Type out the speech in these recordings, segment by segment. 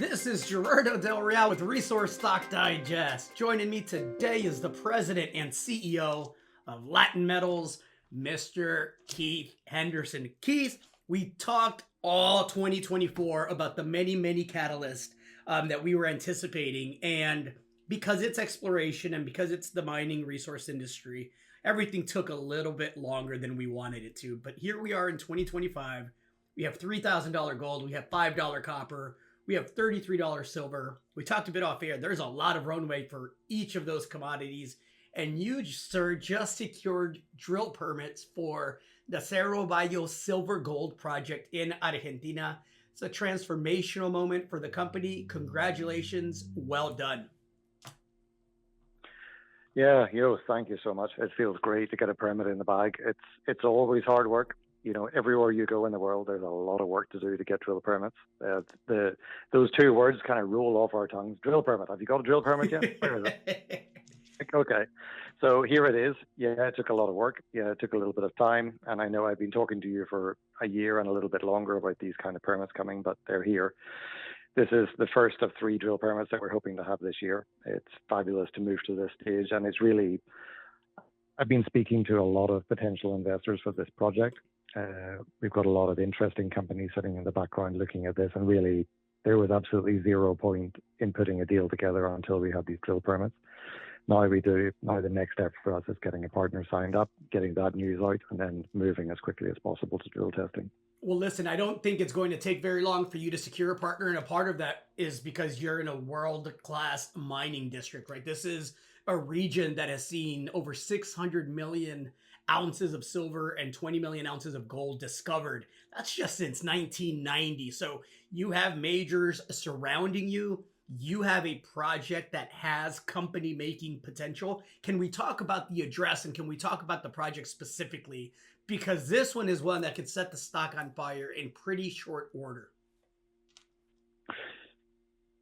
This is Gerardo Del Real with Resource Stock Digest. Joining me today is the president and CEO of Latin Metals, Mr. Keith Henderson. Keith, we talked all 2024 about the many catalysts that we were anticipating. And because it's exploration and because it's the mining resource industry, everything took a little bit longer than we wanted it to. But here we are in 2025. We have $3,000 gold. We have $5 copper. We have $33 silver. We talked a bit off air. There's a lot of runway for each of those commodities. And you, sir, just secured drill permits for the Cerro Bayo silver gold project in Argentina. It's a transformational moment for the company. Congratulations. Well done. Yeah, thank you so much. It feels great to get a permit in the bag. It's always hard work. Everywhere you go in the world, there's a lot of work to do to get drill permits. Those two words kind of roll off our tongues. Drill permit. Have you got a drill permit yet? Where is it? Okay. So here it is. Yeah, it took a lot of work. Yeah, it took a little bit of time. And I know I've been talking to you for a year and a little bit longer about these kind of permits coming, but they're here. This is the first of 3 drill permits that we're hoping to have this year. It's fabulous to move to this stage. And it's really, I've been speaking to a lot of potential investors for this project. We've got a lot of interesting companies sitting in the background looking at this, and really there was absolutely 0 point in putting a deal together until we had these drill permits. Now we do. Now the next step for us is getting a partner signed up, getting that news out, and then moving as quickly as possible to drill testing. Well, listen, I don't think it's going to take very long for you to secure a partner, and a part of that is because you're in a world-class mining district, right? This is a region that has seen over 600 million ounces of silver and 20 million ounces of gold discovered. That's just since 1990. So you have majors surrounding you. You have a project that has company making potential. Can we talk about the address and can we talk about the project specifically? Because this one is one that could set the stock on fire in pretty short order.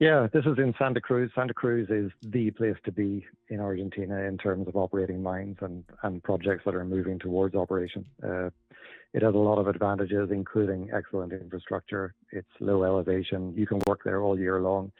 Yeah, this is in Santa Cruz. Santa Cruz is the place to be in Argentina in terms of operating mines and projects that are moving towards operation. It has a lot of advantages, including excellent infrastructure. It's low elevation. You can work there all year long.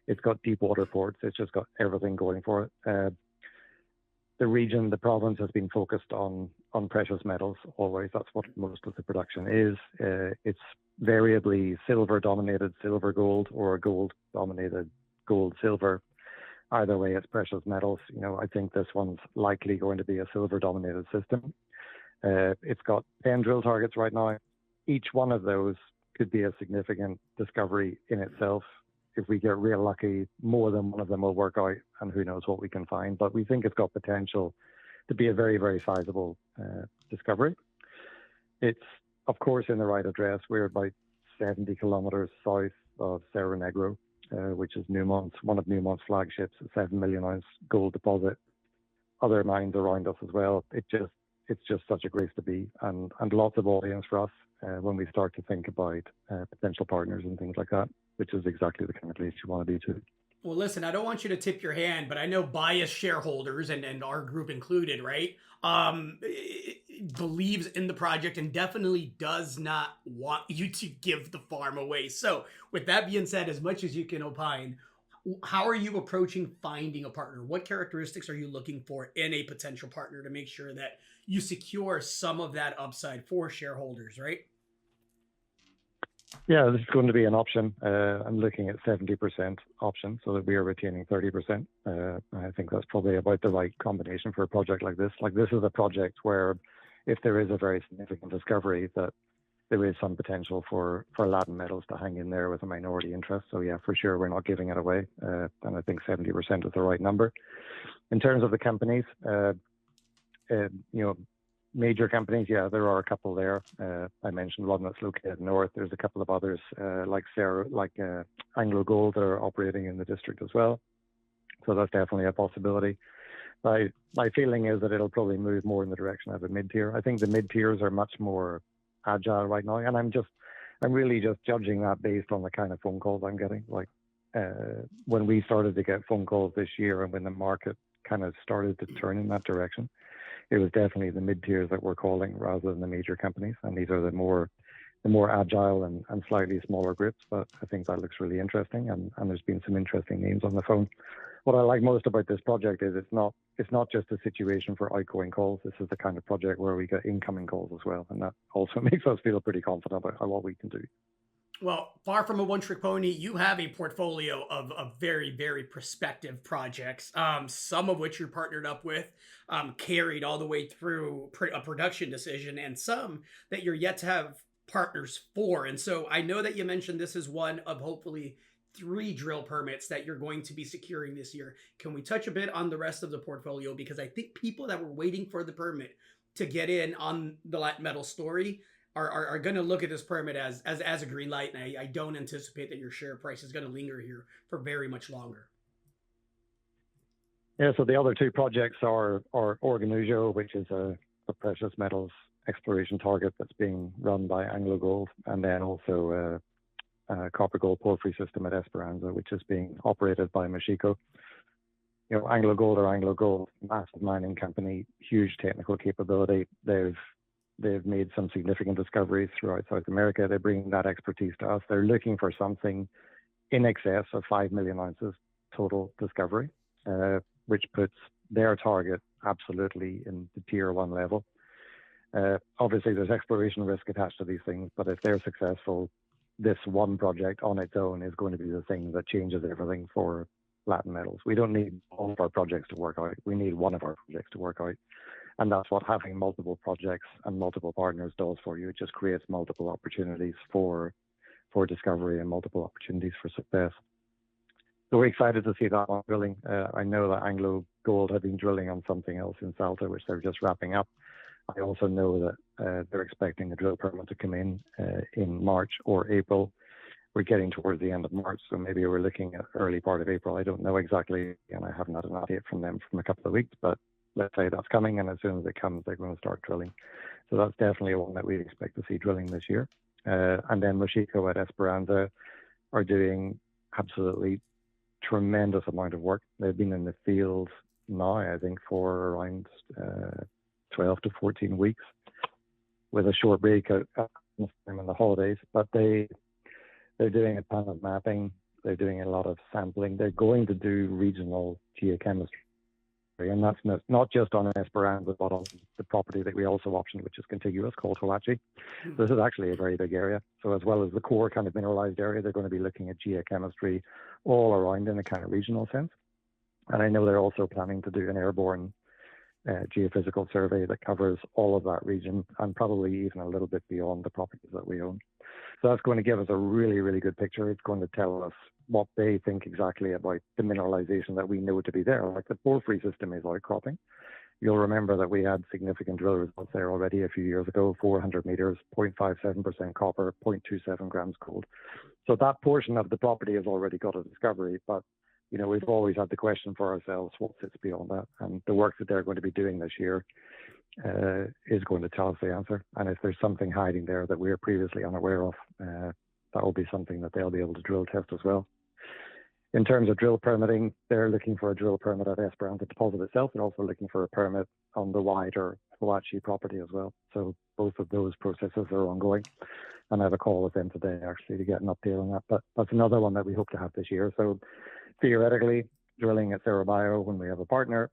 It's got deep water ports. It's just got everything going for it. The region, the province has been focused on precious metals always. That's what most of the production is. It's variably silver-dominated silver-gold or gold-dominated gold-silver. Either way, it's precious metals. I think this one's likely going to be a silver-dominated system. It's got 10 drill targets right now. Each one of those could be a significant discovery in itself. If we get real lucky, more than one of them will work out, and who knows what we can find. But we think it's got potential to be a very sizable discovery. It's, of course, in the right address. We're about 70 kilometers south of Cerro Negro, which is one of Newmont's flagships, a 7 million ounce gold deposit. Other mines around us as well. It's just such a place to be, and lots of audience for us when we start to think about potential partners and things like that, which is exactly the kind of place you want to be too. Well, listen, I don't want you to tip your hand, but I know biased shareholders and our group included, right? Believes in the project and definitely does not want you to give the farm away. So with that being said, as much as you can opine, how are you approaching finding a partner? What characteristics are you looking for in a potential partner to make sure that you secure some of that upside for shareholders, right? Yeah, this is going to be an option. I'm looking at 70% option so that we are retaining 30%. I think that's probably about the right combination for a project like this. Like, this is a project where if there is a very significant discovery, that there is some potential for Latin Metals to hang in there with a minority interest. So yeah, for sure, we're not giving it away. And I think 70% is the right number. In terms of the companies, major companies, yeah, there are a couple there. I mentioned one that's located north. There's a couple of others like Cerro, like Anglo Gold that are operating in the district as well. So that's definitely a possibility. My feeling is that it'll probably move more in the direction of a mid-tier. I think the mid-tiers are much more agile right now, and I'm really just judging that based on the kind of phone calls I'm getting. Like when we started to get phone calls this year, and when the market kind of started to turn in that direction, it was definitely the mid-tiers that we're calling rather than the major companies. And these are the more the more agile and slightly smaller grips. But I think that looks really interesting, and there's been some interesting names on the phone. What I like most about this project is it's not just a situation for outgoing calls. This is the kind of project where we get incoming calls as well, and that also makes us feel pretty confident about what we can do. Well, far from a one-trick pony, you have a portfolio of very, very prospective projects, some of which you're partnered up with, carried all the way through a production decision, and some that you're yet to have partners for. And so I know that you mentioned this is one of hopefully 3 drill permits that you're going to be securing this year. Can we touch a bit on the rest of the portfolio? Because I think people that were waiting for the permit to get in on the Latin Metal story are going to look at this permit as a green light, and I don't anticipate that your share price is going to linger here for very much longer. Yeah, so the other 2 projects are Organujo, which is a precious metals exploration target that's being run by AngloGold, and then also a copper gold porphyry system at Esperanza, which is being operated by Mexico. You know, AngloGold or AngloGold, massive mining company, huge technical capability. They've made some significant discoveries throughout South America. They bring that expertise to us. They're looking for something in excess of 5 million ounces total discovery, which puts their target absolutely in the tier 1 level. Obviously, there's exploration risk attached to these things, but if they're successful, this one project on its own is going to be the thing that changes everything for Latin Metals. We don't need all of our projects to work out. We need one of our projects to work out. And that's what having multiple projects and multiple partners does for you. It just creates multiple opportunities for discovery and multiple opportunities for success. So we're excited to see that one drilling. I know that AngloGold have been drilling on something else in Salta, which they're just wrapping up. I also know that they're expecting a drill permit to come in March or April. We're getting towards the end of March, so maybe we're looking at early part of April. I don't know exactly, and I haven't had an update from them from a couple of weeks, but let's say that's coming, and as soon as it comes, they're going to start drilling. So that's definitely one that we expect to see drilling this year. And then Mexico at Esperanza are doing absolutely tremendous amount of work. They've been in the field now, I think, for around 12 to 14 weeks, with a short break in the holidays. But they're doing a ton of mapping. They're doing a lot of sampling. They're going to do regional geochemistry. And that's not just on Esperanza, but on the property that we also optioned, which is contiguous, called Huachi. So this is actually a very big area. So as well as the core kind of mineralized area, they're going to be looking at geochemistry all around in a kind of regional sense. And I know they're also planning to do an airborne geophysical survey that covers all of that region and probably even a little bit beyond the properties that we own. So that's going to give us a really, really good picture. It's going to tell us what they think exactly about the mineralization that we know to be there. Like the porphyry system is outcropping. You'll remember that we had significant drill results there already a few years ago, 400 meters, 0.57% copper, 0.27 grams gold. So that portion of the property has already got a discovery, but you know, we've always had the question for ourselves, what sits beyond that? And the work that they're going to be doing this year is going to tell us the answer. And if there's something hiding there that we're previously unaware of, that will be something that they'll be able to drill test as well. In terms of drill permitting, they're looking for a drill permit at Esperanza deposit itself. They're also looking for a permit on the wider Huachi property as well. So both of those processes are ongoing. And I have a call with them today, actually, to get an update on that. But that's another one that we hope to have this year. So theoretically, drilling at Cerro Bayo when we have a partner,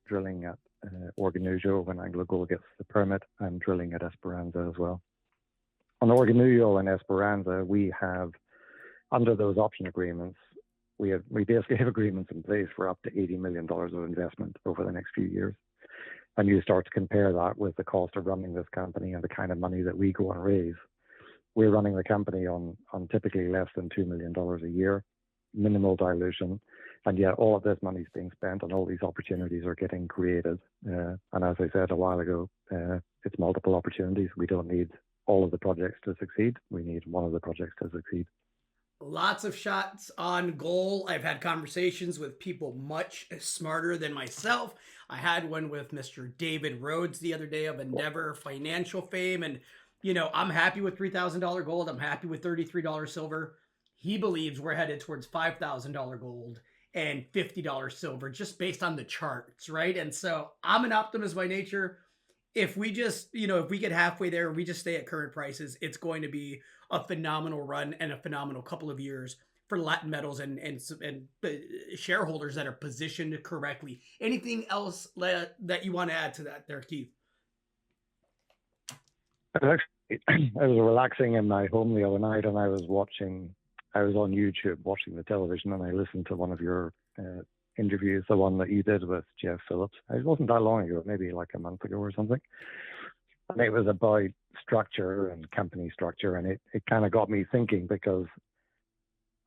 drilling at Organujo when AngloGold gets the permit, and drilling at Esperanza as well. On Organujo and Esperanza, we have, under those option agreements, we basically have agreements in place for up to $80 million of investment over the next few years. And you start to compare that with the cost of running this company and the kind of money that we go and raise. We're running the company on typically less than $2 million a year, minimal dilution, and yet all of this money is being spent and all these opportunities are getting created. And as I said a while ago, it's multiple opportunities. We don't need all of the projects to succeed. We need one of the projects to succeed. Lots of shots on goal. I've had conversations with people much smarter than myself. I had one with Mr. David Rhodes the other day of Endeavor Financial fame. And, you know, I'm happy with $3,000 gold. I'm happy with $33 silver. He believes we're headed towards $5,000 gold and $50 silver just based on the charts, right? And so I'm an optimist by nature. if we just, if we get halfway there, we just stay at current prices, it's going to be a phenomenal run and a phenomenal couple of years for Latin metals and shareholders that are positioned correctly. Anything else that you want to add to that there, Keith? I was relaxing in my home the other night, and I was on YouTube watching the television, and I listened to one of your interviews, the one that you did with Jeff Phillips. It wasn't that long ago, maybe like a month ago or something. And it was about structure and company structure, and it kind of got me thinking, because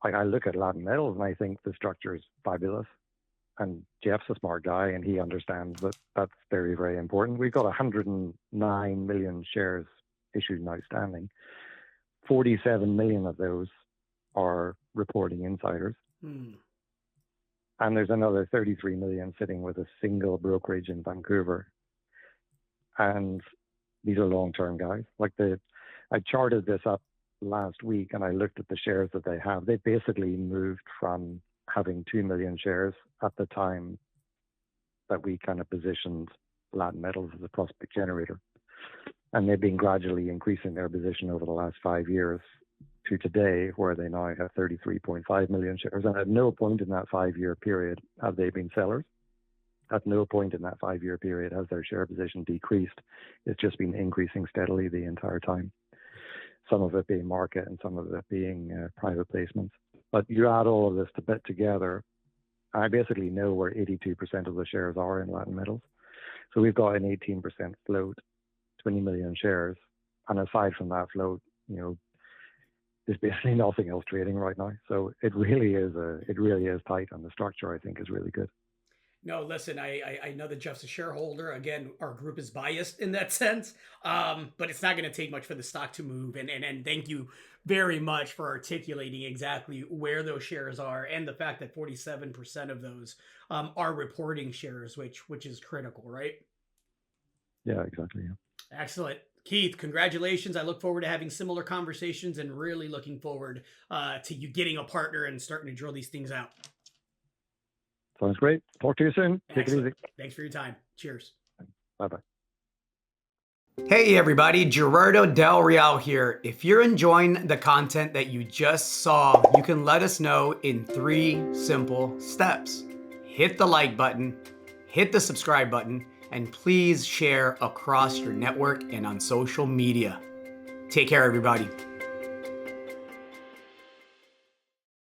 like I look at Latin metals and I think the structure is fabulous. And Jeff's a smart guy, and he understands that that's very, very important. We've got 109 million shares issued and outstanding. 47 million of those are reporting insiders. And there's another 33 million sitting with a single brokerage in Vancouver. And these are long-term guys. I charted this up last week, and I looked at the shares that they have. They basically moved from having 2 million shares at the time that we kind of positioned Latin metals as a prospect generator. And they've been gradually increasing their position over the last 5 years to today, where they now have 33.5 million shares. And at no point in that 5-year period have they been sellers. At no point in that 5-year period has their share position decreased. It's just been increasing steadily the entire time. Some of it being market and some of it being private placements. But you add all of this together, I basically know where 82% of the shares are in Latin metals. So we've got an 18% float, 20 million shares. And aside from that float, there's basically nothing else trading right now. So it really is tight, and the structure, I think, is really good. No, listen, I know that Jeff's a shareholder. Again, our group is biased in that sense, but it's not going to take much for the stock to move. And thank you very much for articulating exactly where those shares are, and the fact that 47% of those are reporting shares, which is critical, right? Yeah, exactly. Yeah. Excellent. Keith, congratulations. I look forward to having similar conversations, and really looking forward to you getting a partner and starting to drill these things out. Sounds great. Talk to you soon. Take it easy. Thanks for your time. Cheers. Bye-bye. Hey everybody, Gerardo Del Real here. If you're enjoying the content that you just saw, you can let us know in 3 simple steps. Hit the like button, hit the subscribe button, and please share across your network and on social media. Take care, everybody.